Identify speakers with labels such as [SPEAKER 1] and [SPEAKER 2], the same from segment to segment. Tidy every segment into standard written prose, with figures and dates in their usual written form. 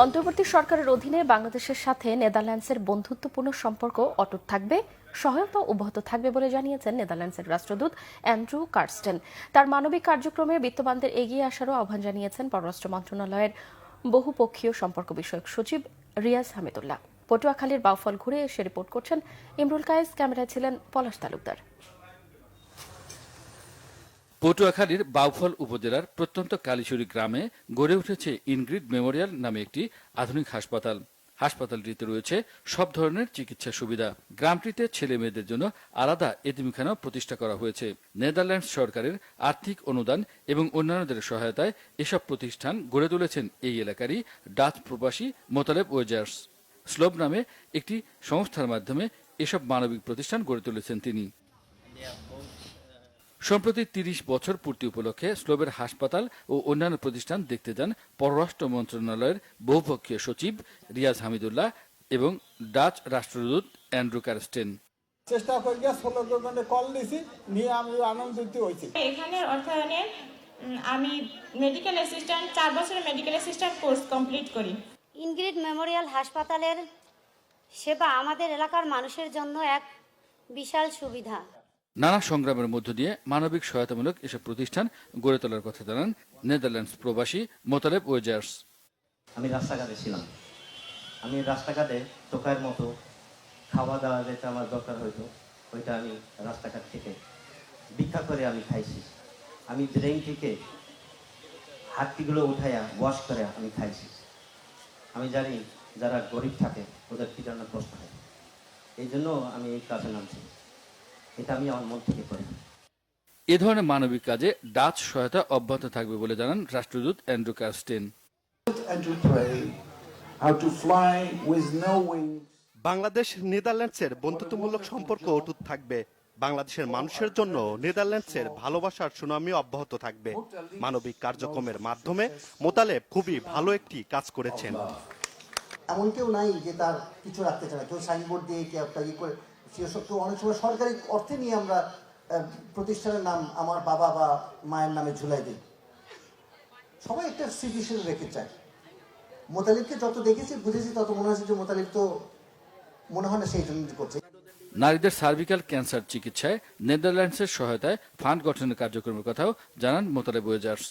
[SPEAKER 1] অন্তর্বর্তী সরকারের অধীনে বাংলাদেশের সাথে নেদারল্যান্ডসের বন্ধুত্বপূর্ণ সম্পর্ক অটুট থাকবে, সহায়তা অব্যাহত থাকবে বলে জানিয়েছেন নেদারল্যান্ডসের রাষ্ট্রদূত অ্যান্ড্রু কার্স্টেন। তার মানবিক কার্যক্রমে বিত্তবানদের এগিয়ে আসারও আহ্বান জানিয়েছেন পররাষ্ট্র মন্ত্রণালয়ের বহুপক্ষীয় সম্পর্ক বিষয়ক সচিব রিয়াজ হামিদুল্লাহ। পটুয়াখালীর বাউফল ঘুরে এসে রিপোর্ট করছেন ইমরুল কায়েস, ক্যামেরায় ছিলেন পলাশ তালুকদার।
[SPEAKER 2] পটুয়াখালীর বাউফল উপজেলার প্রত্যন্ত কালীশুরী গ্রামে গড়ে উঠেছে ইনগ্রিড মেমোরিয়াল নামে একটি আধুনিক হাসপাতাল। হাসপাতালটিতে রয়েছে সব ধরনের চিকিৎসা সুবিধা। গ্রামটিতে ছেলে মেয়েদের জন্য আলাদা এতিমখানা প্রতিষ্ঠা করা হয়েছে। নেদারল্যান্ডস সরকারের আর্থিক অনুদান এবং অন্যান্যদের সহায়তায় এসব প্রতিষ্ঠান গড়ে তুলেছেন এই এলাকারই ডাচ প্রবাসী মোতালেব ওয়েজার্স। স্লোব নামে একটি সংস্থার মাধ্যমে এসব মানবিক প্রতিষ্ঠান গড়ে তুলেছেন তিনি। সম্প্রতি ৩০ বছর পূর্তি উপলক্ষে স্লোবের হাসপাতাল ও অন্যান্য প্রতিষ্ঠান দেখতে যান পররাষ্ট্র মন্ত্রণালয়ের বহুপক্ষীয় সচিব রিয়াজ হামিদুল্লাহ এবং ডাচ রাষ্ট্রদূত অ্যান্ড্রু কার্স্টেন।
[SPEAKER 3] চেষ্টা করে কল দিছি, নিয়ে আমি আনন্দিত হয়েছি।
[SPEAKER 4] এখানে অর্থায়নে আমি মেডিকেল অ্যাসিস্ট্যান্ট 4 বছরের মেডিকেল অ্যাসিস্ট্যান্ট কোর্স কমপ্লিট করি।
[SPEAKER 5] ইনগ্রিড মেমোরিয়াল হাসপাতালের সেবা আমাদের এলাকার মানুষের জন্য এক বিশাল সুবিধা।
[SPEAKER 2] নানা সংগ্রামের মধ্য দিয়ে মানবিক সহায়তামূলক এসব প্রতিষ্ঠান গড়ে তোলার কথা জানান নেদারল্যান্ডস প্রবাসী মোতালেব ওয়েজার্স।
[SPEAKER 6] আমি রাস্তাঘাটে ছিলাম, আমি রাস্তাঘাটে টোকাইয়ের মতো খাওয়া দাওয়া যেটা আমার দরকার হইতো, ওইটা আমি রাস্তাঘাট থেকে ভিক্ষা করে আমি খাইছি। আমি ড্রেন থেকে হাড্ডিগুলো উঠাইয়া ওয়াশ করে আমি খাইছি। আমি জানি যারা গরিব থাকে ওদের কি জন্য কষ্ট হয়, এই জন্য আমি এই কাজে নামছি। এটা আমি আমার মন থেকে করি।
[SPEAKER 2] এ ধরনের মানবিক কাজে ডাচ সহায়তা অব্যাহত থাকবে বলে জানান রাষ্ট্রদূত অ্যান্ড্রু কার্স্টেন।
[SPEAKER 7] বাংলাদেশ নেদারল্যান্ডসের বন্ধুত্বমূলক সম্পর্ক অটুট থাকবে। বাংলাদেশের মানুষের জন্য নেদারল্যান্ডসের ভালোবাসার সুনামি অব্যাহত থাকবে। মানবিক কার্যক্রমের মাধ্যমে মোতালেব খুবই ভালো একটি কাজ করেছেন।
[SPEAKER 8] এমন কেউ নাই যে তার কিছু রাখতে চায় না, কেউ সাইনবোর্ড দিয়ে কেউ একটা ইয়ে করে, অনেক সময় সরকারি অর্থে নিয়ে আমরা প্রতিষ্ঠানের নাম আমার বাবা বা মায়ের নামে ঝুলাই দিই। সবাই একটা স্মৃতি হিসেবে রেখে চায়। মোতালিবকে যত দেখেছি বুঝেছি তত মনে হচ্ছে যে মোতালিব তো মনে হয় না সেই জন্য করছে।
[SPEAKER 2] নারীদের সার্ভিক্যাল ক্যান্সার চিকিৎসায় নেদারল্যান্ডসের সহায়তায় ফান্ড গঠনের কার্যক্রমের কথাও জানান মোতালেব ওয়েজার্স।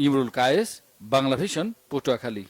[SPEAKER 2] ইমরুল কায়েস, বাংলা ভিশন, পটুয়াখালী।